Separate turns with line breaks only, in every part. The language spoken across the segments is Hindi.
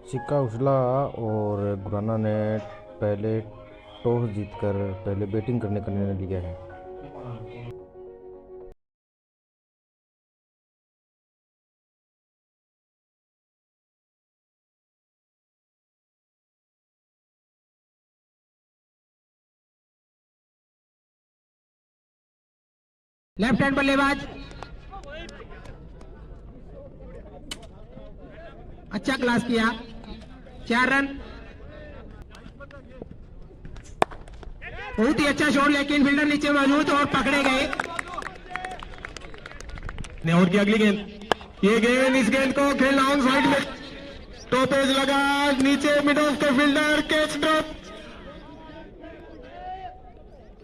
सिक्का उछला और गुराना ने पहले टॉस जीतकर पहले बैटिंग करने का निर्णय लिया है।
लेफ्ट हैंड बल्लेबाज अच्छा क्लास किया, 4 रन। बहुत ही अच्छा शॉट, लेकिन फील्डर नीचे मौजूद और पकड़े गए।
और की अगली गेंद, ये गेंद, इस गेंद को खेलना ऑन साइड में, टॉपेज लगा नीचे, mid of the fielder, catch drop.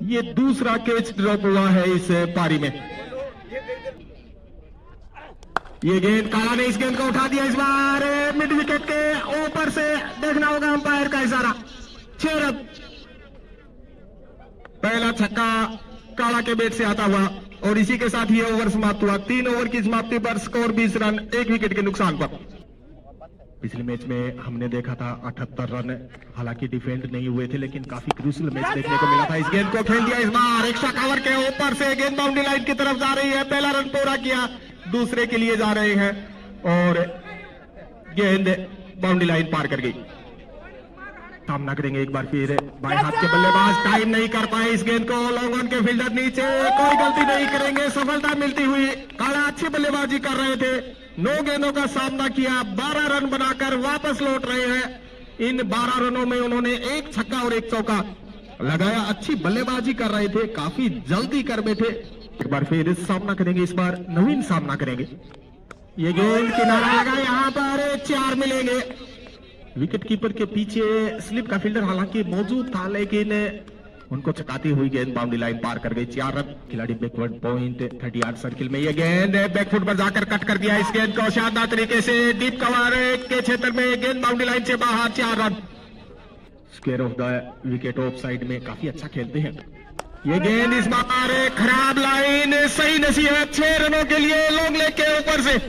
ये दूसरा कैच ड्रॉप हुआ है इस पारी में। ये गेंद, काला ने इस गेंद को उठा दिया, इस बार मिड विकेट के ऊपर से, देखना होगा अंपायर का इशारा। 6 रन, पहला छक्का काला के बैट से आता हुआ और इसी के साथ ये ओवर समाप्त हुआ। 3 ओवर की समाप्ति पर स्कोर 20 रन, 1 विकेट के नुकसान पर। पिछले मैच में हमने देखा था 78 रन, हालांकि डिफेंड नहीं हुए थे, लेकिन काफी क्रूशियल मैच देखने को मिला था। इस गेंद को खेल दिया, इस बार एक्स्ट्रा कवर के ऊपर से गेंद बाउंड्री लाइन की तरफ जा रही है। पहला रन पूरा किया, दूसरे के लिए जा रहे हैं और गेंद बाउंड्री लाइन पार कर गई। सामना करेंगे एक बार फिर बाएं हाथ के बल्लेबाज, टाइम नहीं कर पाए इस गेंद को, लॉन्ग ऑन के फील्डर नीचे, कोई गलती नहीं करेंगे, सफलता मिलती हुई। काला अच्छी बल्लेबाजी कर रहे थे, 9 गेंदों का सामना किया, 12 रन बनाकर वापस लौट रहे हैं। इन 12 रनों में उन्होंने 1 छक्का और 1 चौका लगाया। अच्छी बल्लेबाजी कर रहे थे, काफी जल्दी कर बैठे। एक बार फिर सामना करेंगे, इस बार नवीन सामना करेंगे। ये गेंद किनारा लगा, यहां पर 4 मिलेंगे। विकेट कीपर के पीछे स्लिप का फील्डर हालांकि मौजूद था, लेकिन उनको चकाती हुई गेंद बाउंड्री लाइन पार कर गई। 4 रन, खिलाड़ी बैकवर्ड पॉइंट 38 सर्किल में। ये गेंद बैकफुट पर जाकर कट कर दिया, इस गेंद को शानदार तरीके से डीप कवर के क्षेत्र में, गेंद बाउंड्री लाइन से बाहर। 4 run, square of the wicket, of side में काफी अच्छा खेलते हैं। ये गेंद इस बार खराब लाइन, सही नसीहत, 6 रनों के लिए लॉन्ग लेग के ऊपर से।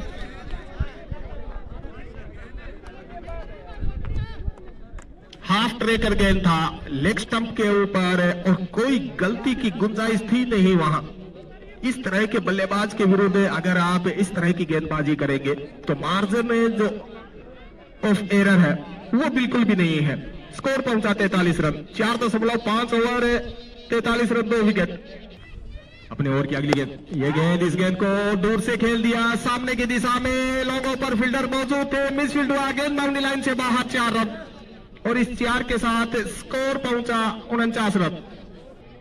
हाफ ट्रेकर गेंद था, लेग स्टंप के ऊपर और कोई गलती की गुंजाइश थी नहीं वहां। इस तरह के बल्लेबाज के विरुद्ध अगर आप इस तरह की गेंदबाजी करेंगे तो मार्जिन जो ऑफ एरर है वो बिल्कुल भी नहीं है। स्कोर पहुंचा 43 रन, 4.5 ओवर, 43 रन, 2 विकेट। अपने ओवर की अगली गेंद, ये गेंद, इस गेंद को दूर से खेल दिया, सामने की दिशा में, लॉन्ग पर फील्डर मौजूद थे, मिसफील्ड हुआ, गेंद बाउंड्री लाइन से बाहर। 4 रन और इस 4 के साथ स्कोर पहुंचा 49 रन।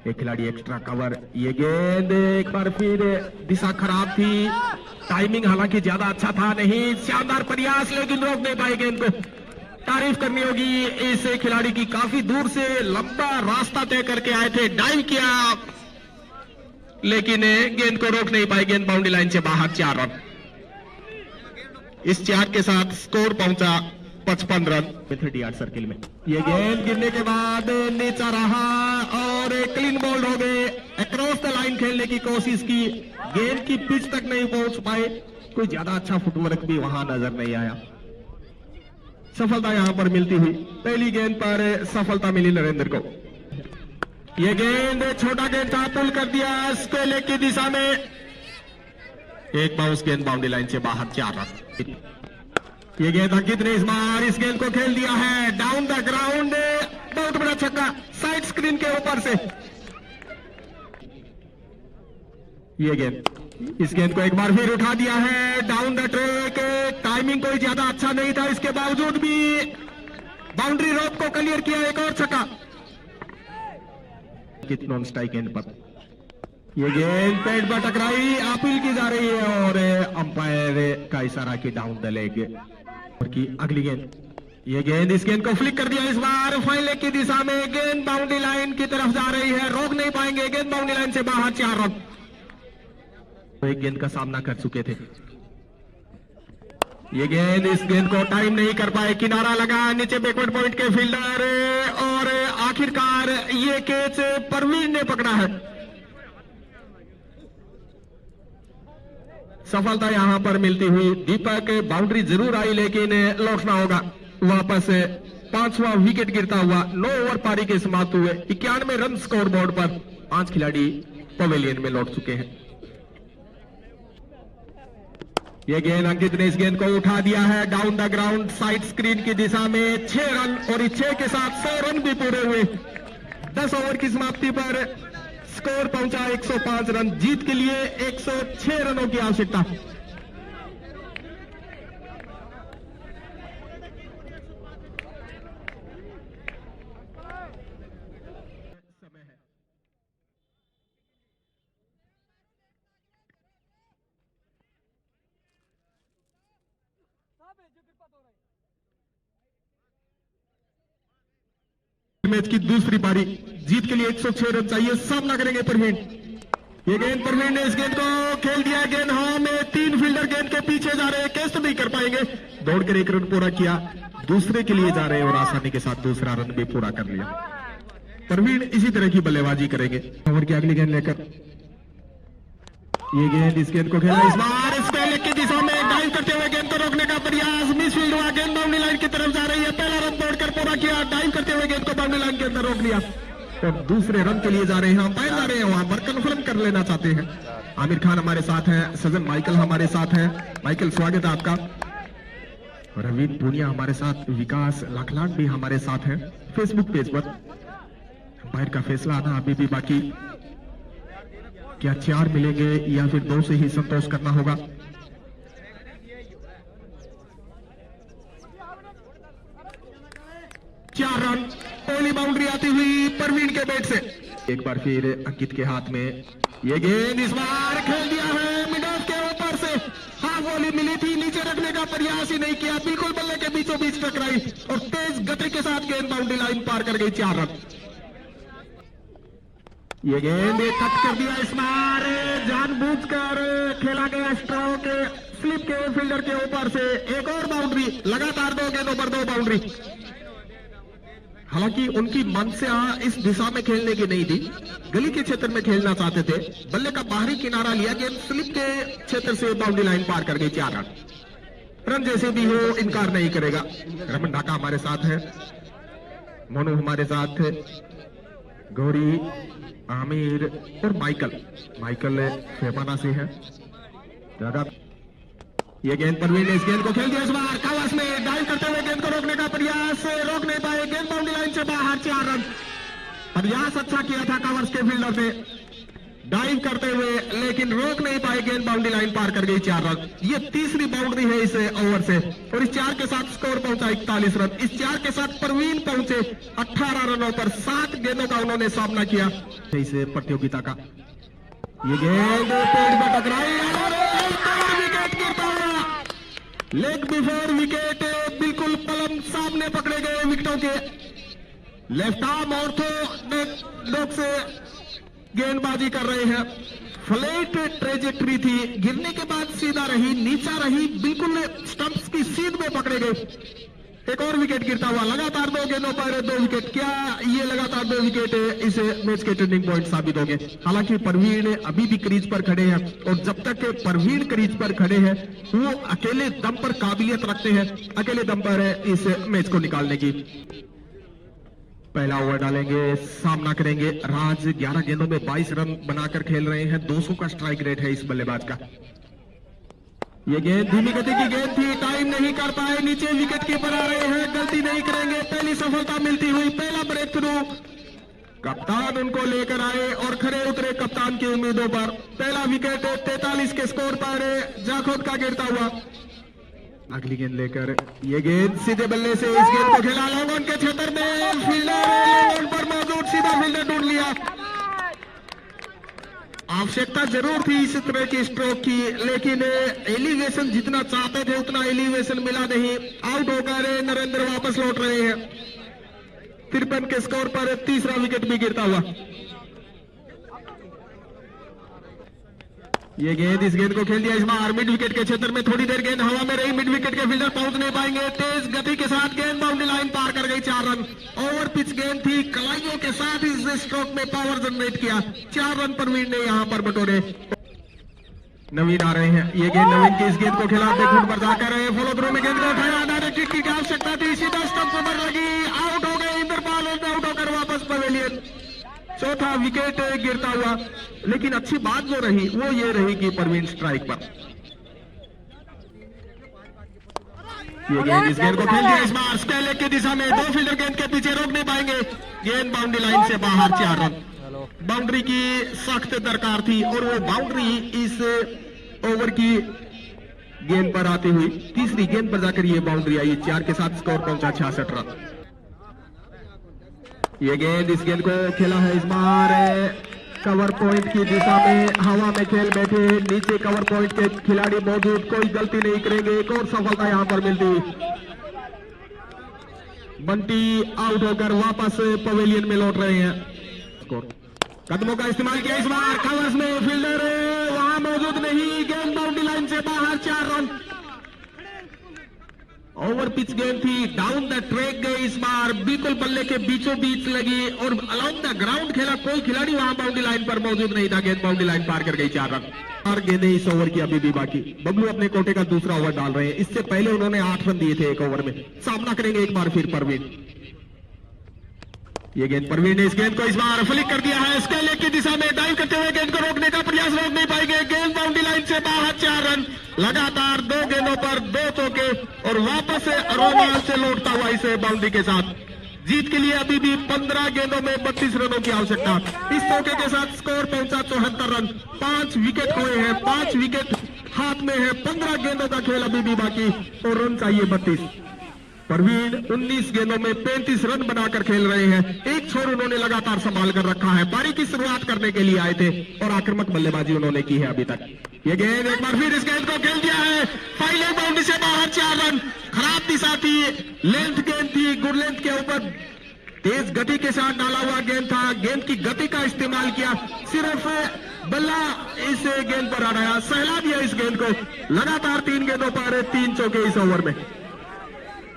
एक खिलाड़ी एक्स्ट्रा कवर, ये गेंद एक बार फिर दिशा खराब थी, टाइमिंग हालांकि ज्यादा अच्छा था नहीं, शानदार प्रयास, लेकिन रोक नहीं पाए गेंद को। तारीफ करनी होगी इस खिलाड़ी की, काफी दूर से लंबा रास्ता तय करके आए थे, डाइव किया, लेकिन गेंद को रोक नहीं पाए, गेंद बाउंड्री लाइन से बाहर। 4 रन, इस 4 के साथ स्कोर पहुंचा 55 रन 38 सर्किल में। ये गेंद गिरने के बाद नीचा रहा और क्लीन बॉल्ड हो गए। अक्रॉस द लाइन खेलने की कोशिश की, गेंद की पिच तक नहीं पहुंच पाए, कोई ज्यादा अच्छा फुटवर्क भी वहां नजर नहीं आया। सफलता यहां पर मिलती हुई, पहली गेंद पर सफलता मिली नरेंद्र को। ये गेंद छोटा गेंद था, पुल कर दिया स्क्वायर लेग की दिशा में, एक बाउंस, गेंद बाउंड्री लाइन से बाहर। 4 रन। ये गेंद अंकित ने इस बार इस गेंद को खेल दिया है डाउन द ग्राउंड, बहुत बड़ा छक्का, साइड स्क्रीन के ऊपर से। ये गेंद, इस गेंद को एक बार फिर उठा दिया है डाउन द ट्रैक, टाइमिंग कोई ज्यादा अच्छा नहीं था, इसके बावजूद भी बाउंड्री रोप को क्लियर किया, एक और छक्का। नॉन स्ट्राइक गेंद पर ये गेंद पेट पर टकराई, अपील की जा रही है और अंपायर का इशारा की डाउन द लेग की अगली गेंद। ये गेंद, इस गेंद को फ्लिक कर दिया, इस बार फाइन लेग की दिशा में, गेंद बाउंड्री लाइन की तरफ जा रही है, रोक नहीं पाएंगे, गेंद बाउंड्री लाइन से बाहर। 4 रन, एक गेंद का सामना कर चुके थे। ये गेंद, इस गेंद को टाइम नहीं कर पाए, किनारा लगा, नीचे बैकवर्ड पॉइंट के फील्डर और आखिरकार ये कैच परवीन ने पकड़ा है। सफलता यहां पर मिलती हुई, दीपक बाउंड्री जरूर आई लेकिन लौटना होगा। वापस 5वां विकेट गिरता हुआ 9 ओवर पारी के समाप्त हुए 91 रन स्कोर बोर्ड पर 5 खिलाड़ी पवेलियन में लौट चुके हैं। यह गेंद अंकित ने इस गेंद को उठा दिया है down the ground side screen की दिशा में 6 रन और इस 6 के साथ 100 रन भी पूरे हुए। 10 ओवर की समाप्ति पर स्कोर पहुंचा 105 रन। जीत के लिए 106 रनों की आवश्यकता। मैच की दूसरी पारी जीत के लिए 106 रन चाहिए। सामना करेंगे परवीन। ये गेंद परवीन ने इस गेंद को खेल दिया। गेंद हवा में 3 फील्डर गेंद के पीछे जा रहे हैं। कैच तो नहीं कर पाएंगे। दौड़कर 1 रन पूरा किया। दूसरे के लिए जा रहे हैं और आसानी के साथ दूसरा रन भी पूरा कर लिया। परवीन इसी तरह की बल्लेबाजी करेंगे। ओवर की अगली गेंद लेकर ये गेंद इस गेंद को खेला। इस बार इस पहले की दिशा में डाइव करते हुए गेंद को रोकने का प्रयास। मिस फील्ड हुआ। गेंद बाउंड्री लाइन की तरफ जा रही है। पहला रन दौड़कर पूरा किया। डाइव करते हुए गेंद को बाउंड्री लाइन के अंदर रोक लिया और दूसरे रन के लिए जा रहे हैं। अंपायर जा रहे हैं वहां पर कंफर्म कर लेना चाहते हैं। आमिर खान हमारे साथ हैं। सजन माइकल हमारे साथ हैं। माइकल स्वागत है आपका। रवीन पूनिया हमारे साथ। विकास लाखलाट भी हमारे साथ है फेसबुक पेज पर। अंपायर का फैसला आना अभी भी बाकी। क्या 4 मिलेंगे या फिर 2 से ही संतोष करना होगा। चार रन। पहली बाउंड्री आती हुई परवीन के बैट से। एक बार फिर अंकित के हाथ में ये गेंद इस बार खेल दिया है मिड ऑफ के ऊपर से। हाफ वॉली मिली थी। नीचे रखने का प्रयास ही नहीं किया। बिल्कुल बल्ले के बीचों बीच टकराई और तेज गति के साथ गेंद बाउंड्री लाइन पार कर गई। 4 रन। ये गेंद कट कर दिया। इस बार जानबूझकर खेला गया स्ट्रोक स्लिप के फील्डर के ऊपर से। एक और बाउंड्री। लगातार 2 गेंदों पर 2 बाउंड्री। हालांकि उनकी मनसा इस दिशा में खेलने की नहीं थी। गली के क्षेत्र में खेलना चाहते थे। बल्ले का बाहरी किनारा लिया। गेंद स्लिप के क्षेत्र से बाउंड्री लाइन पार कर गई। 4 रन। रन जैसे भी हो इनकार नहीं करेगा। रमन ढाका हमारे साथ है। मोनू हमारे साथ है। गौरी आमिर और माइकल फेमाना से है। ये गेंद परवीन ने इस गेंद को खेल दिया। इस बार कवच में डाइव करते हुए गेंद को रोकने का प्रयास। रोक नहीं पाए। गेंद बाउंड्री लाइन से बाहर। 4 रन। प्रयास अच्छा किया था कवर्स के फील्डर ने डाइव करते हुए, लेकिन रोक नहीं पाए। गेंद बाउंड्री लाइन पार कर गई। 4 रन। ये तीसरी बाउंड्री है इस ओवर से और इस 4 के साथ स्कोर पहुंचा 41 रन। इस 4 के साथ परवीन पहुंचे 18 रनों पर। 7 गेंदों का उन्होंने सामना किया इस प्रतियोगिता का। ये गेंद पेड़ पर टकराई और विकेट गिरता हुआ। Leg before wicket. बिल्कुल पलम सामने पकड़े गए विकेटों के। लेफ्ट आर्म ऑर्थोडॉक्स से गेंदबाजी कर रहे हैं। फ्लैट ट्रेजेक्टरी थी। गिरने के बाद सीधा रही, नीचा रही, बिल्कुल स्टंप्स की सीध में पकड़े गए। एक और विकेट गिरता हुआ। लगातार 2 गेंदों पर 2 विकेट। क्या ये लगातार 2 विकेट इस मैच के टर्निंग पॉइंट साबित होंगे। हालांकि परवीन अभी भी क्रीज पर खड़े हैं और जब तक परवीन क्रीज पर खड़े हैं वो अकेले दम पर काबिलियत रखते हैं अकेले दम पर इस मैच को निकालने की। पहला ओवर डालेंगे। सामना करेंगे राज। 11 गेंदों में 22 रन बनाकर खेल रहे हैं। 200 का स्ट्राइक रेट है इस बल्लेबाज का। ये गेंद धीमी गति की गेंद थी। टाइम नहीं कर पाए। नीचे विकेट कीपर आ रहे हैं। गलती नहीं करेंगे। पहली सफलता मिलती हुई। पहला ब्रेक थ्रू। कप्तान उनको लेकर आए और खड़े उतरे कप्तान की उम्मीदों पर। पहला विकेट 43 के स्कोर पर जाखोद का गिरता हुआ। अगली गेंद लेकर ये गेंद सीधे बल्ले से इस गेंद को खेला लॉन्ग ऑन के क्षेत्र में। फील्डर पर मौजूद सीधा फील्डर ढूंढ लिया। आवश्यकता जरूर थी इस तरह की स्ट्रोक की, लेकिन एलिवेशन जितना चाहते थे उतना एलिवेशन मिला नहीं। आउट होकर नरेंद्र वापस लौट रहे हैं। 53 के स्कोर पर तीसरा विकेट भी गिरता हुआ। ये गेंद इस गेंद को खेल दिया। इस बार मिड विकेट के क्षेत्र में थोड़ी देर गेंद हवा में रही। मिड विकेट के फील्डर पहुंच नहीं पाएंगे। तेज गति के साथ गेंद बाउंड्री लाइन पार कर गई। 4 रन। ओवर पिच गेंद थी। कलाइयों के साथ इस स्ट्रोक में पावर जनरेट किया। 4 रन परवीन ने यहां पर बटोरे। नवीन आ रहे हैं। ये गेंद नवीन की इस गेंद को खिला देखने पर जाकर फॉलो थ्रू में गेंद को उठाया, डायरेक्ट हिट की आवश्यकता थी, सीधा स्टंप पर लगी, आउट हो गए इंद्रपाल, आउट होकर वापस पवेलियन। चौथा विकेट गिरता हुआ, लेकिन अच्छी बात जो रही वो ये रही कि परवीन स्ट्राइक पर। ये गेंद इस गेंद को खेल दिया इस बार स्क्वायर लेग की दिशा में, दो फील्डर गेंद के पीछे रोक नहीं पाएंगे, गेंद बाउंड्री लाइन से बाहर, 4 रन। बाउंड्री की सख्त दरकार थी और वो बाउंड्री इस ओवर की गेंद पर आती हुई तीसरी गेंद पर जाकर ये बाउंड्री आई, 4 के साथ स्कोर पहुंचा 66 रन। ये गेंद इस गेंद को खेला है इस बार कवर पॉइंट की दिशा में, हवा में खेल बैठे, नीचे कवर पॉइंट के खिलाड़ी मौजूद, कोई गलती नहीं करेंगे, एक और सफलता यहां पर मिलती। बंटी आउट होकर वापस पवेलियन में लौट रहे हैं। कदमों का इस्तेमाल किया इस बार, कवर्स में फील्डर वहां मौजूद नहीं, गेंद बाउंड्री लाइन से बाहर, 4 रन। ओवर पिच गेंद थी, डाउन द ट्रैक गई इस बार, बिल्कुल बल्ले के बीचों बीच लगी और अलाउंड द ग्राउंड खेला, कोई खिलाड़ी वहां बाउंड्री लाइन पर मौजूद नहीं था, गेंद बाउंड्री लाइन पार कर गई, 4 रन। 4 गेंदें इस ओवर की अभी भी बाकी। बबलू अपने कोटे का दूसरा ओवर डाल रहे हैं, इससे पहले उन्होंने 8 रन दिए थे एक ओवर में। सामना करेंगे एक बार फिर परवीन। ये गेंद परवीन ने इस गेंद को इस बार फ्लिक कर दिया है, स्क्वायर लेग की दिशा में डाइव करते हुए गेंद को रोकने का प्रयास, रोक नहीं पाएंगे, गेंद बाउंड्री लाइन से बाहर, 4 रन। लगातार 2 गेंदों पर 2 चौके और वापस से रोमांच से लौटता हुआ इस बाउंड्री के साथ जीत के लिए अभी भी 15 गेंदों में 32 रनों की आवश्यकता। इस चौके के साथ स्कोर पहुंचा 74 रन, 5 विकेट खोए हैं, 5 विकेट हाथ में है, 15 गेंदों का खेल अभी भी बाकी और रन चाहिए 32। परवीन 19 गेंदों में 35 रन बनाकर खेल रहे हैं, एक छोर उन्होंने लगातार संभाल कर रखा है, पारी की शुरुआत करने के लिए आए थे और आक्रामक बल्लेबाजी उन्होंने की है अभी तक। ये गेंद एक बार फिर इस गेंद को खेल दिया है, फाइनल बाउंड्री से बाहर, 4 रन। खराब दिशा थी, लेंथ गेंद थी, गुड लेंथ के ऊपर तेज गति के साथ डाला हुआ गेंद था, गेंद की गति का इस्तेमाल किया, सिर्फ बल्ला इस गेंद पर आ रहा, सहला दिया इस गेंद को। लगातार 3 गेंदों पर 3 चौके इस ओवर में।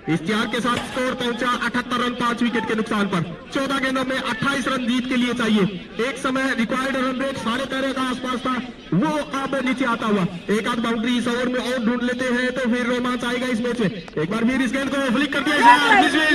इस 4 के साथ स्कोर पहुंचा 78 रन, 5 विकेट के नुकसान पर। 14 गेंदों में 28 रन जीत के लिए चाहिए। एक समय रिक्वायर्ड रन रेट 13.5 का आसपास था, वो अब नीचे आता हुआ। एक आध बाउंड्री इस ओवर में और ढूंढ लेते हैं तो फिर रोमांच आएगा इस मैच में। एक बार फिर इस गेंद को फ्लिक कर दिया,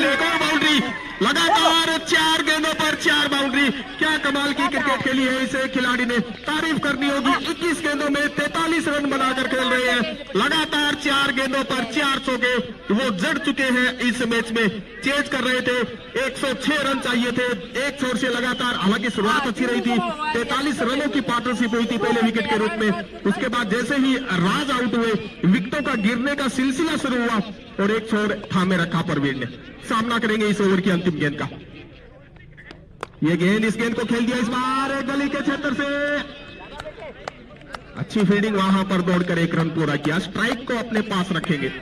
एक और बाउंड्री। लगातार 4 गेंदों पर 4 बाउंड्री। क्या कमाल की क्रिकेट खेली है इस खिलाड़ी ने, तारीफ करनी होगी। 21 गेंदों में 43 रन बनाकर खेल रहे हैं, लगातार 4 गेंदों पर 4 चौके। वो जड़ चुके हैं इस मैच में, चेज कर रहे थे। 106 रन चाहिए थे एक छोर से लगातार, हालांकि शुरुआत अच्छी रही थी, 43 रनों की पार्टनरशिप हुई थी पहले विकेट के रूप में। उसके बाद जैसे ही राज आउट हुए, विकेटों का गिरने का सिलसिला शुरू हुआ और एक छोर थामे रखा परवीन ने। सामना करेंगे इस ओवर की अंतिम गेंद का। ये गेंद इस गेंद को खेल दिया इस बार गली के क्षेत्र से, अच्छी फील्डिंग, वहां पर दौड़कर 1 रन पूरा किया। स्ट्राइक को अपने पास रखेंगे।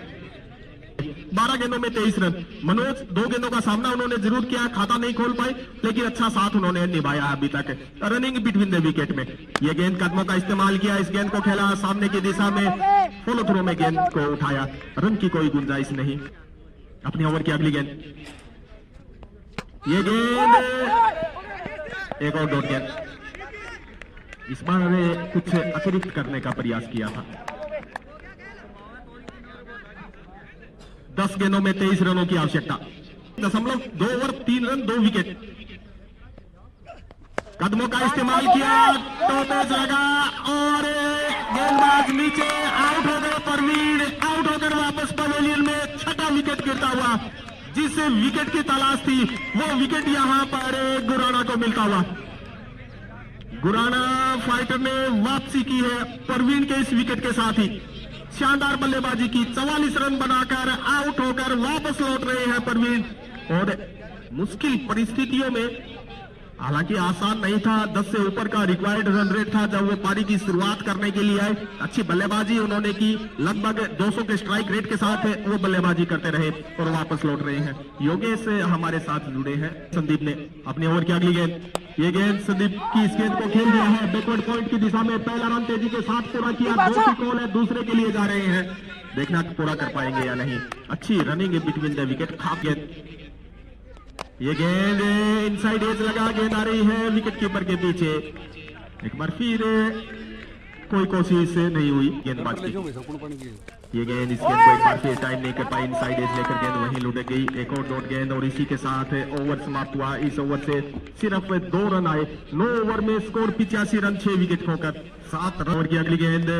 12 गेंदों में 23 रन। मनोज 2 गेंदों का सामना उन्होंने जरूर किया, खाता नहीं खोल पाए, लेकिन अच्छा साथ उन्होंने निभाया अभी तक रनिंग बिटवीन द विकेट में। यह गेंद कदमों का इस्तेमाल किया, इस गेंद को खेला सामने की दिशा में, फॉलो थ्रो में गेंद को उठाया, रन की कोई गुंजाइश नहीं। अपनी ओवर की अगली गेंद, ये गेंद एक और डॉट गेंद, इस बार कुछ अतिरिक्त करने का प्रयास किया था। 10 गेंदों में 23 रनों की आवश्यकता, 2 ओवर 3 रन 2 विकेट। कदमों का इस्तेमाल किया, टॉपेज लगा और गेंदबाज नीचे, आउट हो गए परवीन। आउट होकर वापस पवेलियन में 6ठा विकेट गिरता हुआ। जिस विकेट की तलाश थी वो विकेट यहां पर गुराना को मिलता हुआ। गुराना फाइटर ने वापसी की है परवीन के इस विकेट के साथ ही। शानदार बल्लेबाजी की, 44 रन बनाकर आउट होकर वापस लौट रहे हैं परवीन। और मुश्किल परिस्थितियों में, हालांकि आसान नहीं था, 10 से ऊपर का रिक्वायर्ड रन रेट था जब वो पारी की शुरुआत करने के लिए आए। अच्छी बल्लेबाजी उन्होंने की, लगभग 200 के स्ट्राइक रेट के साथ वो बल्लेबाजी करते रहे और वापस लौट रहे हैं। योगेश हमारे साथ जुड़े हैं। संदीप ने अपनी ओवर की अगली गेंद, ये गेंद संदीप की इस गेंद को खेल दिया है बैकवर्ड पॉइंट की दिशा में। पहला रन तेजी के साथ पूरा किया, 2 की कॉल है, दूसरे के लिए जा रहे हैं, देखना पूरा कर पाएंगे या नहीं। अच्छी रनिंग बिटवीन द विकेट, खाप गेंद। ये गेंद इनसाइड एज लगा, गेंद आ रही है विकेट कीपर के पीछे। एक बार फिर कोई कोशिश नहीं हुई गेंदबाज की। ये गेंद इस गेंद को एक बार फिर टाइम नहीं कर पाई, इनसाइड एज लेकर गेंद वहीं लुढ़क गई। एक और डॉट गेंद और इसी के साथ ओवर समाप्त हुआ। इस ओवर से सिर्फ 2 रन आए। 9 ओवर में स्कोर 85 रन, 6 विकेट खोकर 7 रन। और की अगली गेंद,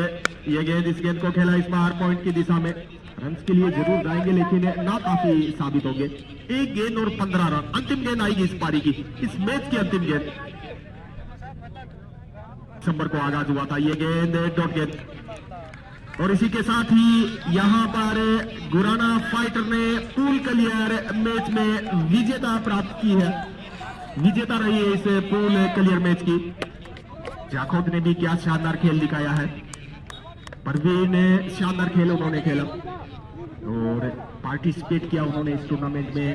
ये गेंद इस गेंद को खेला इस बार पॉइंट की दिशा में। रन के लिए जरूर जाएंगे लेकिन ना काफी साबित होंगे। एक गेंद और 15 रन। अंतिम गेंद आएगी इस पारी की, इस मैच की अंतिम गेंद। दिसंबर को आगाज हुआ था ये गेंद, डॉट गेंद। और इसी के साथ ही यहां पर गुराना फाइटर ने पूल क्लियर मैच में विजेता प्राप्त की है। विजेता रही है इस पूल क्लियर मैच की। जाखोद ने भी क्या शानदार खेल दिखाया है। परवीन ने शानदार खेल उन्होंने खेला और पार्टिसिपेट किया उन्होंने इस टूर्नामेंट में।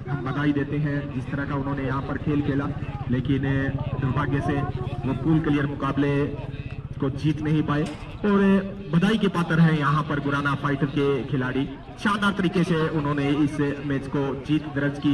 हम बधाई देते हैं जिस तरह का उन्होंने यहाँ पर खेल खेला, लेकिन दुर्भाग्य से वो पूल क्लियर मुकाबले को जीत नहीं पाए। और बधाई के पात्र हैं यहाँ पर गुराना फाइटर के खिलाड़ी। शानदार तरीके से उन्होंने इस मैच को जीत दर्ज की।